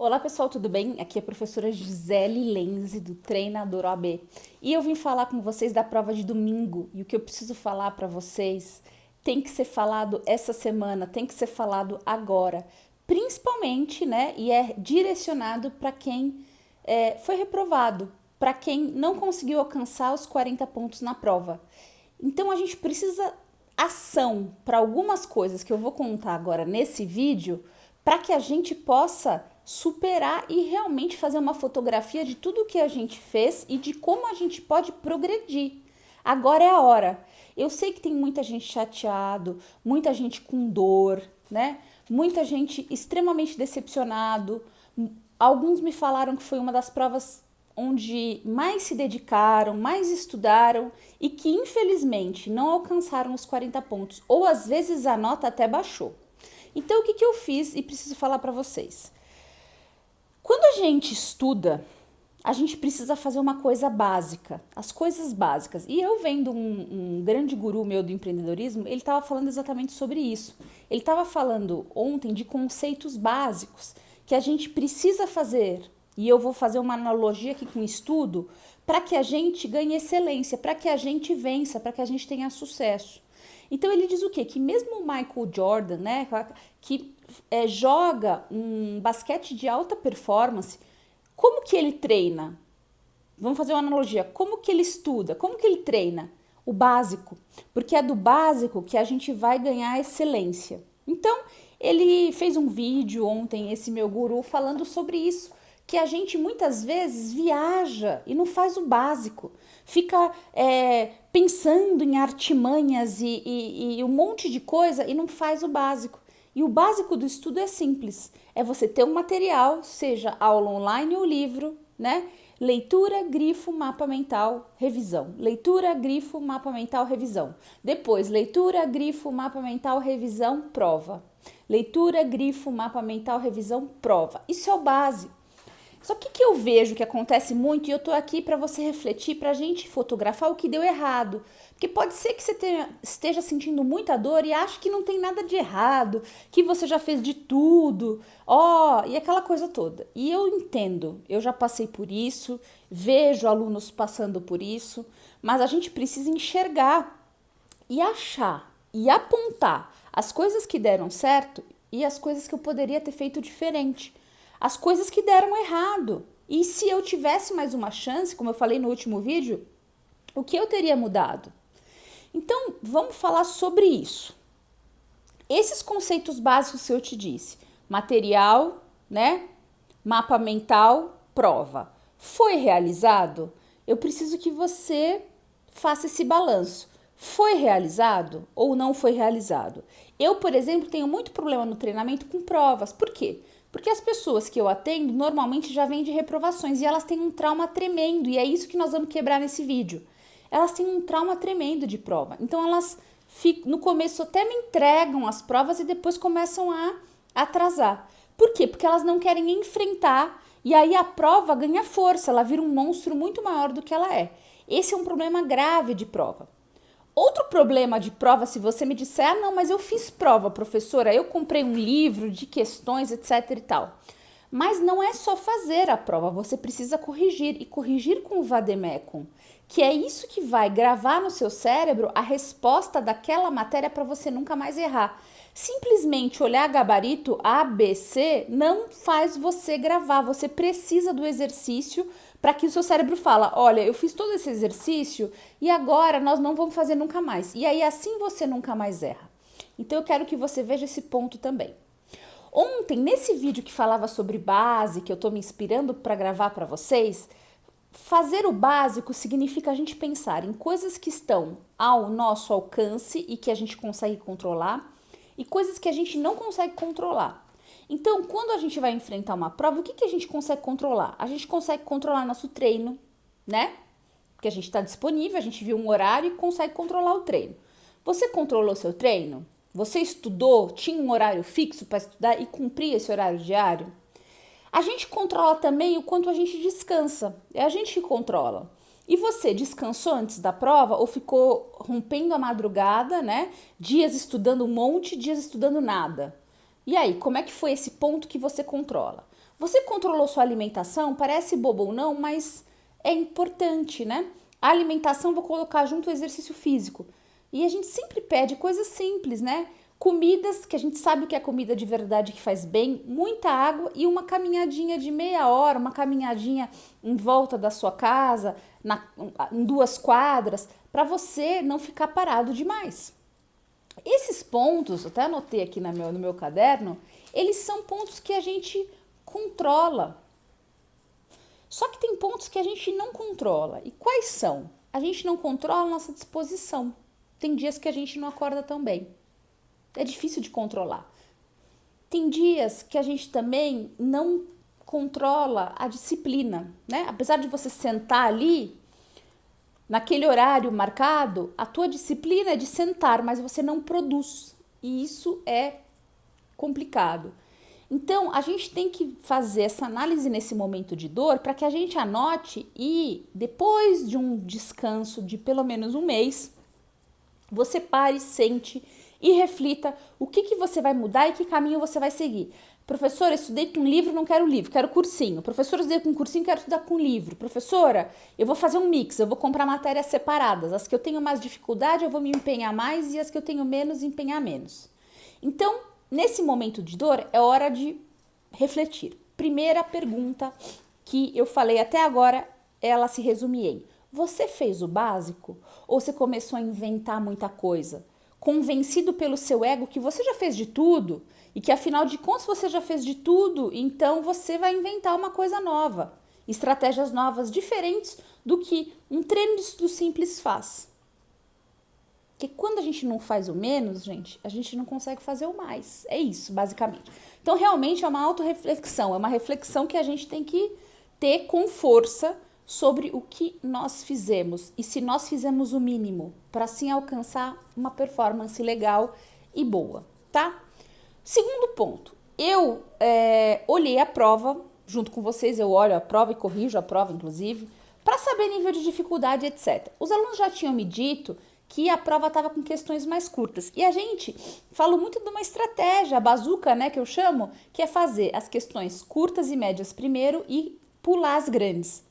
Olá pessoal, tudo bem? Aqui é a professora Gisele Lenze do Treinador OAB e eu vim falar com vocês da prova de domingo e o que eu preciso falar para vocês tem que ser falado essa semana, tem que ser falado agora, principalmente, né? E é direcionado para quem foi reprovado, para quem não conseguiu alcançar os 40 pontos na prova. Então a gente precisa ação para algumas coisas que eu vou contar agora nesse vídeo para que a gente possa superar e realmente fazer uma fotografia de tudo que a gente fez e de como a gente pode progredir. Agora é a hora. Eu sei que tem muita gente chateado, muita gente com dor, né? Muita gente extremamente decepcionado. Alguns me falaram que foi uma das provas onde mais se dedicaram, mais estudaram e que infelizmente não alcançaram os 40 pontos, ou às vezes a nota até baixou. Então o que eu fiz e preciso falar para vocês? Quando a gente estuda, a gente precisa fazer uma coisa básica, as coisas básicas. E eu vendo um grande guru meu do empreendedorismo, ele estava falando exatamente sobre isso. Ele estava falando ontem de conceitos básicos que a gente precisa fazer. E eu vou fazer uma analogia aqui com o estudo para que a gente ganhe excelência, para que a gente vença, para que a gente tenha sucesso. Então ele diz o quê? Que mesmo o Michael Jordan, né, que joga um basquete de alta performance, como que ele treina? Vamos fazer uma analogia. Como que ele estuda? Como que ele treina? O básico. Porque é do básico que a gente vai ganhar excelência. Então, ele fez um vídeo ontem, esse meu guru, falando sobre isso. Que a gente muitas vezes viaja e não faz o básico. Fica pensando em artimanhas e um monte de coisa e não faz o básico. E o básico do estudo é simples. É você ter um material, seja aula online ou livro, né? Leitura, grifo, mapa mental, revisão. Leitura, grifo, mapa mental, revisão. Depois, leitura, grifo, mapa mental, revisão, prova. Leitura, grifo, mapa mental, revisão, prova. Isso é o básico. Só que eu vejo que acontece muito e eu tô aqui para você refletir, pra gente fotografar o que deu errado. Porque pode ser que você esteja sentindo muita dor e ache que não tem nada de errado, que você já fez de tudo, e aquela coisa toda. E eu entendo, eu já passei por isso, vejo alunos passando por isso, mas a gente precisa enxergar e achar e apontar as coisas que deram certo e as coisas que eu poderia ter feito diferente. As coisas que deram errado. E se eu tivesse mais uma chance, como eu falei no último vídeo, o que eu teria mudado? Então, vamos falar sobre isso. Esses conceitos básicos que eu te disse, material, né? Mapa mental, prova. Foi realizado? Eu preciso que você faça esse balanço. Foi realizado ou não foi realizado? Eu, por exemplo, tenho muito problema no treinamento com provas. Por quê? Porque as pessoas que eu atendo normalmente já vêm de reprovações e elas têm um trauma tremendo, e é isso que nós vamos quebrar nesse vídeo. Elas têm um trauma tremendo de prova. Então elas no começo até me entregam as provas e depois começam a atrasar. Por quê? Porque elas não querem enfrentar e aí a prova ganha força, ela vira um monstro muito maior do que ela é. Esse é um problema grave de prova. Outro problema de prova, se você me disser, não, mas eu fiz prova, professora, eu comprei um livro de questões, etc e tal. Mas não é só fazer a prova, você precisa corrigir, e corrigir com o vade-mecum, que é isso que vai gravar no seu cérebro a resposta daquela matéria para você nunca mais errar. Simplesmente olhar gabarito A, B, C não faz você gravar, você precisa do exercício para que o seu cérebro fala, olha, eu fiz todo esse exercício e agora nós não vamos fazer nunca mais. E aí assim você nunca mais erra. Então eu quero que você veja esse ponto também. Ontem, nesse vídeo que falava sobre base, que eu estou me inspirando para gravar para vocês, fazer o básico significa a gente pensar em coisas que estão ao nosso alcance e que a gente consegue controlar e coisas que a gente não consegue controlar. Então, quando a gente vai enfrentar uma prova, o que a gente consegue controlar? A gente consegue controlar nosso treino, né? Porque a gente está disponível, a gente viu um horário e consegue controlar o treino. Você controlou seu treino? Você estudou? Tinha um horário fixo para estudar e cumprir esse horário diário? A gente controla também o quanto a gente descansa. É a gente que controla. E você descansou antes da prova ou ficou rompendo a madrugada, né? Dias estudando um monte, dias estudando nada? E aí, como é que foi esse ponto que você controla? Você controlou sua alimentação? Parece bobo ou não, mas é importante, né? A alimentação, vou colocar junto o exercício físico. E a gente sempre pede coisas simples, né? Comidas que a gente sabe que é comida de verdade que faz bem, muita água e uma caminhadinha de meia hora, uma caminhadinha em volta da sua casa, em 2 quadras, para você não ficar parado demais. Esses pontos, eu até anotei aqui no meu caderno, eles são pontos que a gente controla. Só que tem pontos que a gente não controla. E quais são? A gente não controla a nossa disposição. Tem dias que a gente não acorda tão bem. É difícil de controlar. Tem dias que a gente também não controla a disciplina, né? Apesar de você sentar ali, naquele horário marcado, a tua disciplina é de sentar, mas você não produz. E isso é complicado. Então, a gente tem que fazer essa análise nesse momento de dor para que a gente anote e depois de um descanso de pelo menos um mês, você pare, sente e reflita o que você vai mudar e que caminho você vai seguir. Professora, estudei com livro, não quero livro, quero cursinho. Professora, estudei com cursinho, quero estudar com livro. Professora, eu vou fazer um mix, eu vou comprar matérias separadas. As que eu tenho mais dificuldade, eu vou me empenhar mais e as que eu tenho menos, empenhar menos. Então, nesse momento de dor, é hora de refletir. Primeira pergunta que eu falei até agora, ela se resume em: você fez o básico ou você começou a inventar muita coisa? Convencido pelo seu ego que você já fez de tudo e que afinal de contas você já fez de tudo, então você vai inventar uma coisa nova, estratégias novas, diferentes do que um treino de estudo simples faz. Porque quando a gente não faz o menos, gente, a gente não consegue fazer o mais. É isso, basicamente. Então, realmente é uma autorreflexão, é uma reflexão que a gente tem que ter com força sobre o que nós fizemos e se nós fizemos o mínimo para assim alcançar uma performance legal e boa, tá? Segundo ponto, eu olhei a prova, junto com vocês eu olho a prova e corrijo a prova, inclusive, para saber nível de dificuldade, etc. Os alunos já tinham me dito que a prova estava com questões mais curtas. E a gente falou muito de uma estratégia, a bazuca, né, que eu chamo, que é fazer as questões curtas e médias primeiro e pular as grandes.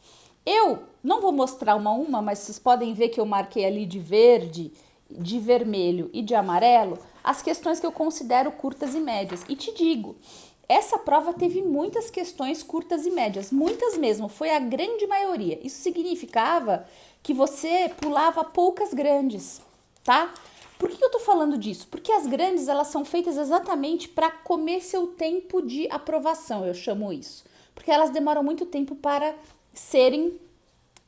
Eu não vou mostrar uma a uma, mas vocês podem ver que eu marquei ali de verde, de vermelho e de amarelo as questões que eu considero curtas e médias. E te digo, essa prova teve muitas questões curtas e médias, muitas mesmo, foi a grande maioria. Isso significava que você pulava poucas grandes, tá? Por que eu tô falando disso? Porque as grandes, elas são feitas exatamente para comer seu tempo de aprovação, eu chamo isso. Porque elas demoram muito tempo para serem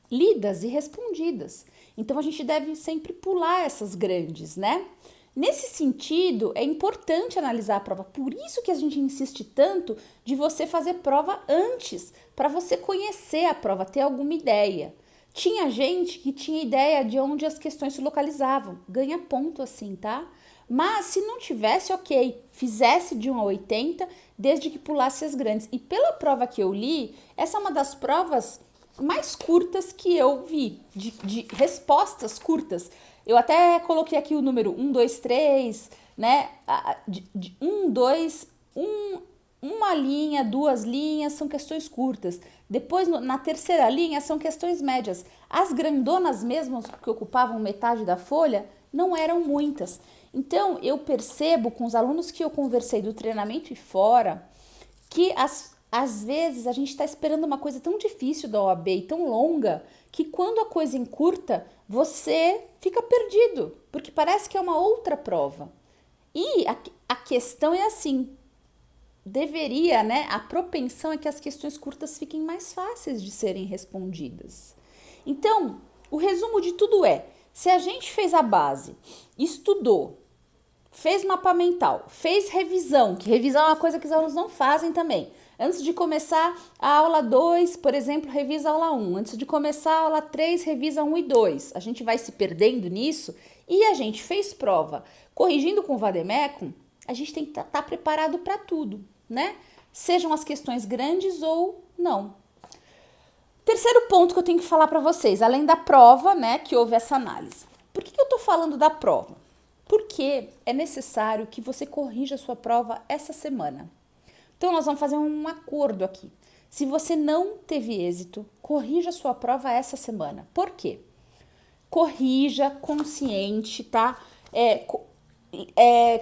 lidas e respondidas. Então, a gente deve sempre pular essas grandes, né? Nesse sentido, é importante analisar a prova. Por isso que a gente insiste tanto de você fazer prova antes, para você conhecer a prova, ter alguma ideia. Tinha gente que tinha ideia de onde as questões se localizavam. Ganha ponto assim, tá? Mas se não tivesse, ok, fizesse de 1 a 80, desde que pulasse as grandes. E pela prova que eu li, essa é uma das provas mais curtas que eu vi, de respostas curtas. Eu até coloquei aqui o número 1, 2, 3, né? De 1, 2, uma linha, 2 linhas são questões curtas. Depois, na terceira linha, são questões médias. As grandonas mesmo, que ocupavam metade da folha, não eram muitas. Então, eu percebo com os alunos que eu conversei do treinamento e fora, que às vezes a gente está esperando uma coisa tão difícil da OAB e tão longa, que quando a coisa encurta, você fica perdido, porque parece que é uma outra prova. E a questão é assim, deveria, né? A propensão é que as questões curtas fiquem mais fáceis de serem respondidas. Então, o resumo de tudo é, se a gente fez a base, estudou, fez mapa mental, fez revisão, que revisão é uma coisa que os alunos não fazem também. Antes de começar a aula 2, por exemplo, revisa a aula 1. Antes de começar a aula 3, revisa 1 e 2. A gente vai se perdendo nisso e a gente fez prova. Corrigindo com o Vademecum, a gente tem que estar preparado para tudo, né? Sejam as questões grandes ou não. Terceiro ponto que eu tenho que falar para vocês, além da prova, né, que houve essa análise. Por que eu tô falando da prova? Porque é necessário que você corrija a sua prova essa semana. Então, nós vamos fazer um acordo aqui. Se você não teve êxito, corrija a sua prova essa semana. Por quê? Corrija consciente, tá?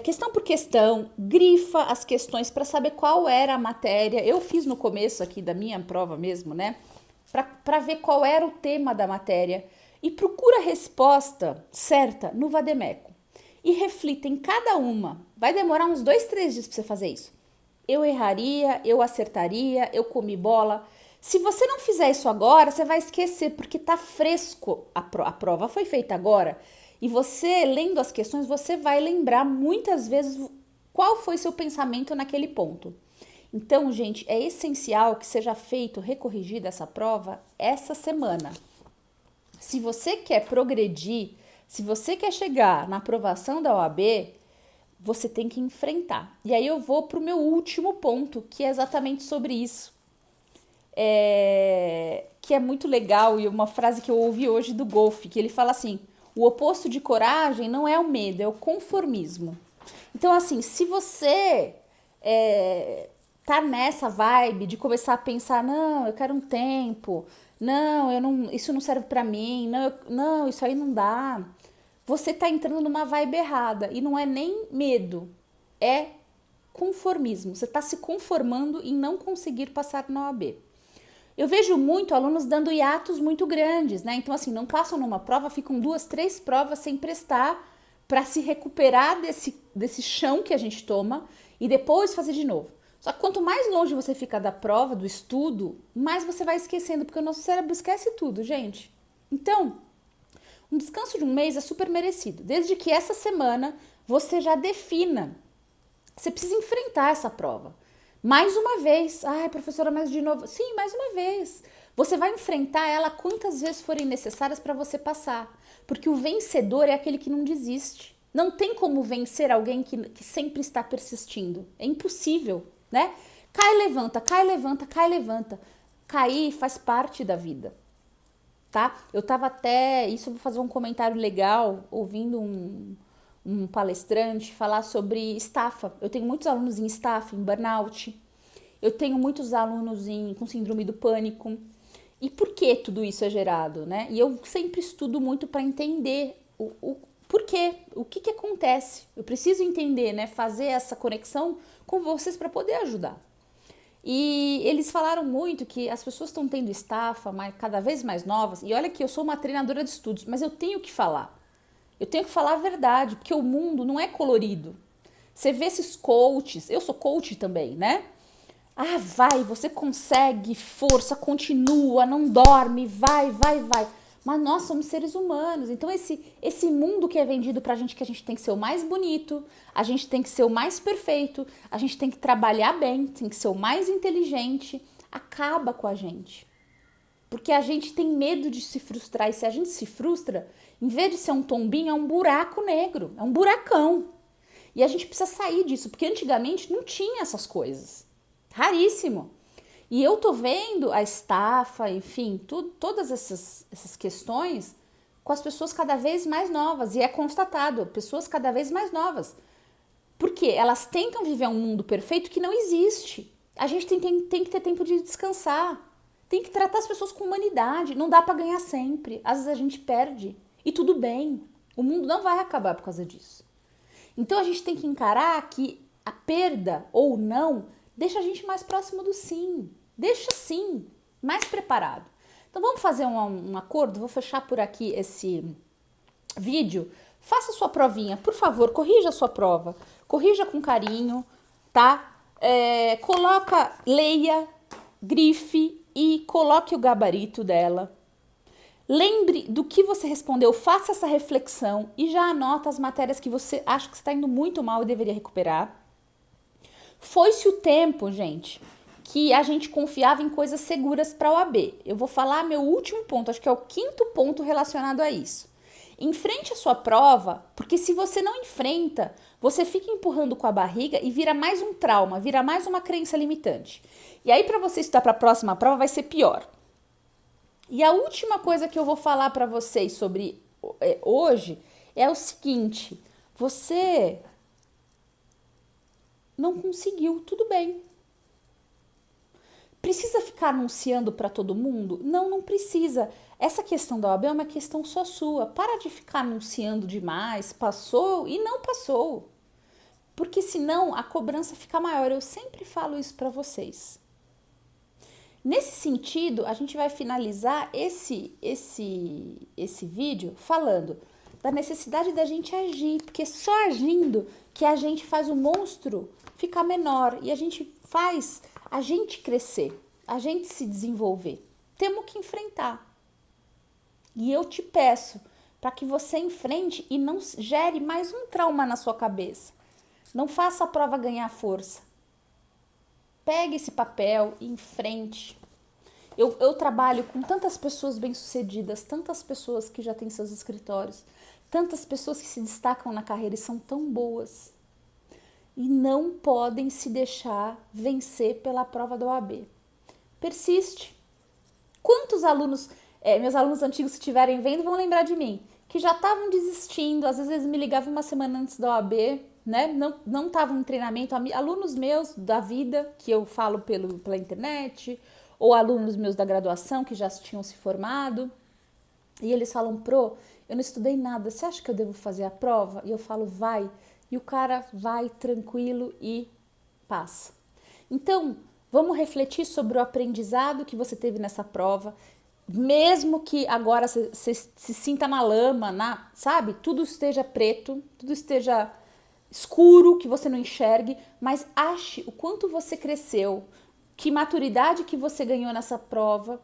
Questão por questão, grifa as questões para saber qual era a matéria. Eu fiz no começo aqui da minha prova mesmo, né? Para ver qual era o tema da matéria. E procura a resposta certa no Vademécum. E reflita em cada uma. Vai demorar uns 2, 3 dias para você fazer isso. Eu erraria, eu acertaria, eu comi bola. Se você não fizer isso agora, você vai esquecer, porque tá fresco. A prova foi feita agora. E você, lendo as questões, você vai lembrar muitas vezes qual foi seu pensamento naquele ponto. Então, gente, é essencial que seja feito, recorrigida essa prova essa semana. Se você quer progredir, se você quer chegar na aprovação da OAB, você tem que enfrentar. E aí eu vou para o meu último ponto, que é exatamente sobre isso. Que é muito legal, e uma frase que eu ouvi hoje do Golf, que ele fala assim: o oposto de coragem não é o medo, é o conformismo. Então, assim, se você tá nessa vibe de começar a pensar, não, eu quero um tempo, não, isso não serve pra mim, não, isso aí não dá, você tá entrando numa vibe errada. E não é nem medo, é conformismo. Você tá se conformando em não conseguir passar na OAB. Eu vejo muito alunos dando hiatos muito grandes, né? Então, assim, não passam numa prova, ficam 2, 3 provas sem prestar para se recuperar desse chão que a gente toma e depois fazer de novo. Só que quanto mais longe você fica da prova, do estudo, mais você vai esquecendo, porque o nosso cérebro esquece tudo, gente. Então, um descanso de um mês é super merecido, desde que essa semana você já defina. Você precisa enfrentar essa prova. Mais uma vez. Ai, professora, mas de novo. Sim, mais uma vez. Você vai enfrentar ela quantas vezes forem necessárias para você passar. Porque o vencedor é aquele que não desiste. Não tem como vencer alguém que sempre está persistindo. É impossível, né? Cai, levanta, cai, levanta, cai, levanta. Cair faz parte da vida, tá? Eu tava até... Isso eu vou fazer um comentário legal, ouvindo um palestrante falar sobre estafa. Eu tenho muitos alunos em estafa, em burnout. Eu tenho muitos alunos com síndrome do pânico. E por que tudo isso é gerado, né? E eu sempre estudo muito para entender o porquê, o que acontece. Eu preciso entender, né? Fazer essa conexão com vocês para poder ajudar. E eles falaram muito que as pessoas estão tendo estafa, cada vez mais novas. E olha que eu sou uma treinadora de estudos, mas eu tenho que falar. Eu tenho que falar a verdade, porque o mundo não é colorido. Você vê esses coaches, eu sou coach também, né? Ah, vai, você consegue, força, continua, não dorme, vai. Mas nós somos seres humanos, então esse mundo que é vendido pra gente, que a gente tem que ser o mais bonito, a gente tem que ser o mais perfeito, a gente tem que trabalhar bem, tem que ser o mais inteligente, acaba com a gente. Porque a gente tem medo de se frustrar, e se a gente se frustra, em vez de ser um tombinho, é um buraco negro, é um buracão. E a gente precisa sair disso, porque antigamente não tinha essas coisas. Raríssimo. E eu tô vendo a estafa, enfim, todas essas questões com as pessoas cada vez mais novas. E é constatado, pessoas cada vez mais novas. Porque elas tentam viver um mundo perfeito que não existe. A gente tem que ter tempo de descansar. Tem que tratar as pessoas com humanidade. Não dá para ganhar sempre. Às vezes a gente perde. E tudo bem. O mundo não vai acabar por causa disso. Então a gente tem que encarar que a perda ou não deixa a gente mais próximo do sim. Deixa sim, mais preparado. Então vamos fazer um acordo. Vou fechar por aqui esse vídeo. Faça sua provinha, por favor, corrija a sua prova. Corrija com carinho, tá? Leia, grife e coloque o gabarito dela. Lembre do que você respondeu, faça essa reflexão e já anota as matérias que você acha que você está indo muito mal e deveria recuperar. Foi-se o tempo, gente, que a gente confiava em coisas seguras para a OAB. Eu vou falar meu último ponto, acho que é o 5º ponto relacionado a isso. Enfrente a sua prova, porque se você não enfrenta, você fica empurrando com a barriga e vira mais um trauma, vira mais uma crença limitante. E aí, para você estudar para a próxima prova, vai ser pior. E a última coisa que eu vou falar para vocês sobre hoje é o seguinte: Você não conseguiu, tudo bem. Precisa ficar anunciando para todo mundo? Não, não precisa. Essa questão da OAB é uma questão só sua. Para de ficar anunciando demais, passou e não passou. Porque senão a cobrança fica maior. Eu sempre falo isso para vocês. Nesse sentido, a gente vai finalizar esse vídeo falando da necessidade da gente agir, porque só agindo que a gente faz o monstro ficar menor e a gente faz a gente crescer, a gente se desenvolver. Temos que enfrentar. E eu te peço para que você enfrente e não gere mais um trauma na sua cabeça. Não faça a prova ganhar força. Pegue esse papel e enfrente. Eu trabalho com tantas pessoas bem-sucedidas, tantas pessoas que já têm seus escritórios, tantas pessoas que se destacam na carreira e são tão boas. E não podem se deixar vencer pela prova da OAB. Persiste. Quantos alunos, meus alunos antigos, se estiverem vendo, vão lembrar de mim, que já estavam desistindo, às vezes eles me ligavam uma semana antes da OAB, né? Não estavam em treinamento, alunos meus da vida, que eu falo pela internet, ou alunos meus da graduação, que já tinham se formado, e eles falam, Pro, eu não estudei nada, você acha que eu devo fazer a prova? E eu falo, vai. E o cara vai tranquilo e passa. Então, vamos refletir sobre o aprendizado que você teve nessa prova, mesmo que agora você se sinta na lama, sabe? Tudo esteja preto, tudo esteja escuro, que você não enxergue, mas ache o quanto você cresceu, que maturidade que você ganhou nessa prova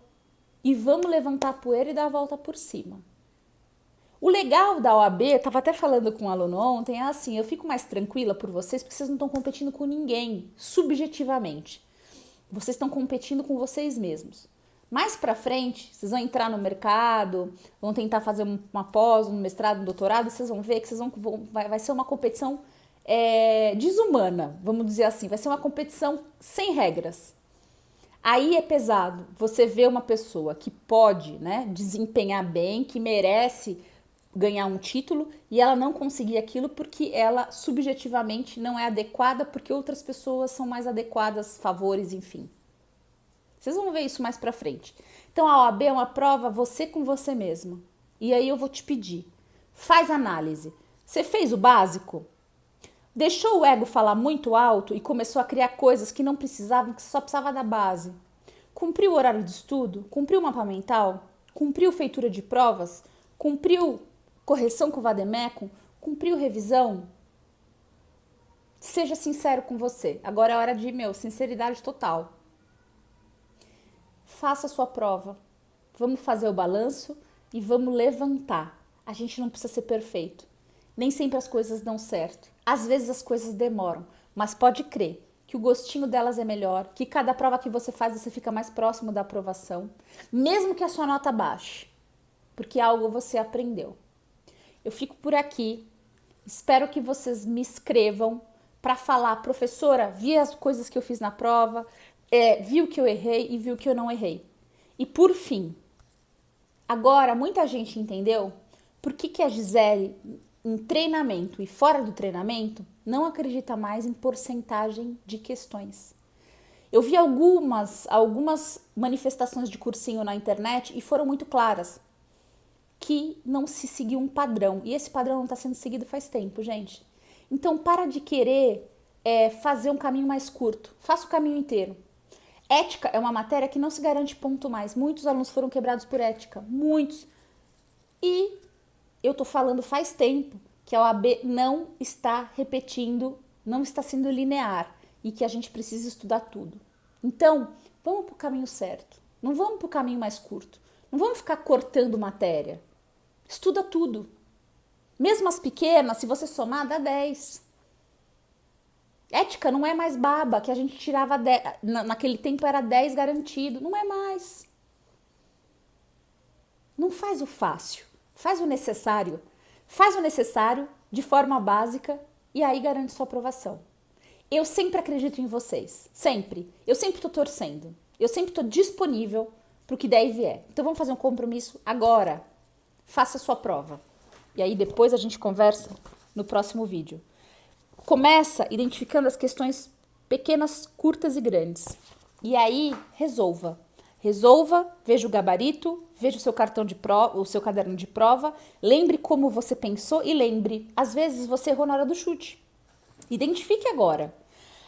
e vamos levantar a poeira e dar a volta por cima. O legal da OAB, eu estava até falando com um aluno ontem, é assim, eu fico mais tranquila por vocês porque vocês não estão competindo com ninguém, subjetivamente. Vocês estão competindo com vocês mesmos. Mais pra frente, vocês vão entrar no mercado, vão tentar fazer uma pós, um mestrado, um doutorado, e vocês vão ver que vai ser uma competição desumana, vamos dizer assim, vai ser uma competição sem regras. Aí é pesado você vê uma pessoa que pode, né, desempenhar bem, que merece ganhar um título e ela não conseguir aquilo porque ela subjetivamente não é adequada, porque outras pessoas são mais adequadas, favores, enfim. Vocês vão ver isso mais pra frente. Então a OAB é uma prova você com você mesmo. E aí eu vou te pedir, faz análise. Você fez o básico? Deixou o ego falar muito alto e começou a criar coisas que não precisavam, que só precisava da base. Cumpriu o horário de estudo? Cumpriu o mapa mental? Cumpriu feitura de provas? Cumpriu correção com o vade-mecum? Cumpriu revisão? Seja sincero com você. Agora é hora de, sinceridade total. Faça a sua prova. Vamos fazer o balanço e vamos levantar. A gente não precisa ser perfeito. Nem sempre as coisas dão certo. Às vezes as coisas demoram, mas pode crer que o gostinho delas é melhor, que cada prova que você faz você fica mais próximo da aprovação, mesmo que a sua nota baixe, porque algo você aprendeu. Eu fico por aqui, espero que vocês me escrevam para falar, professora, vi as coisas que eu fiz na prova, vi o que eu errei e vi o que eu não errei. E por fim, agora muita gente entendeu por que a Gisele, em treinamento e fora do treinamento, não acredita mais em porcentagem de questões. Eu vi algumas manifestações de cursinho na internet e foram muito claras, que não se seguiu um padrão. E esse padrão não está sendo seguido faz tempo, gente. Então, para de querer fazer um caminho mais curto. Faça o caminho inteiro. Ética é uma matéria que não se garante ponto mais. Muitos alunos foram quebrados por ética. Muitos. E eu tô falando faz tempo que a OAB não está repetindo, não está sendo linear e que a gente precisa estudar tudo. Então, vamos pro caminho certo. Não vamos pro caminho mais curto. Não vamos ficar cortando matéria. Estuda tudo. Mesmo as pequenas, se você somar, dá 10. Ética não é mais baba, que a gente tirava 10, naquele tempo era 10 garantido. Não é mais. Não faz o fácil. Faz o necessário. Faz o necessário de forma básica e aí garante sua aprovação. Eu sempre acredito em vocês. Sempre. Eu sempre estou torcendo. Eu sempre estou disponível para o que der e vier. Então vamos fazer um compromisso agora. Faça a sua prova. E aí depois a gente conversa no próximo vídeo. Começa identificando as questões pequenas, curtas e grandes. E aí, resolva. Resolva, veja o gabarito, veja o seu cartão de prova, o seu caderno de prova, lembre como você pensou e lembre, às vezes você errou na hora do chute. Identifique agora.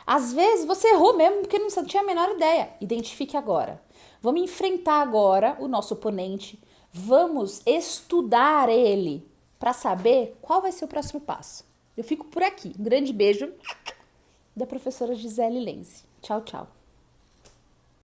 Às vezes você errou mesmo porque não tinha a menor ideia. Identifique agora. Vamos enfrentar agora o nosso oponente. Vamos estudar ele para saber qual vai ser o próximo passo. Eu fico por aqui. Um grande beijo da professora Gisele Lenzi. Tchau, tchau.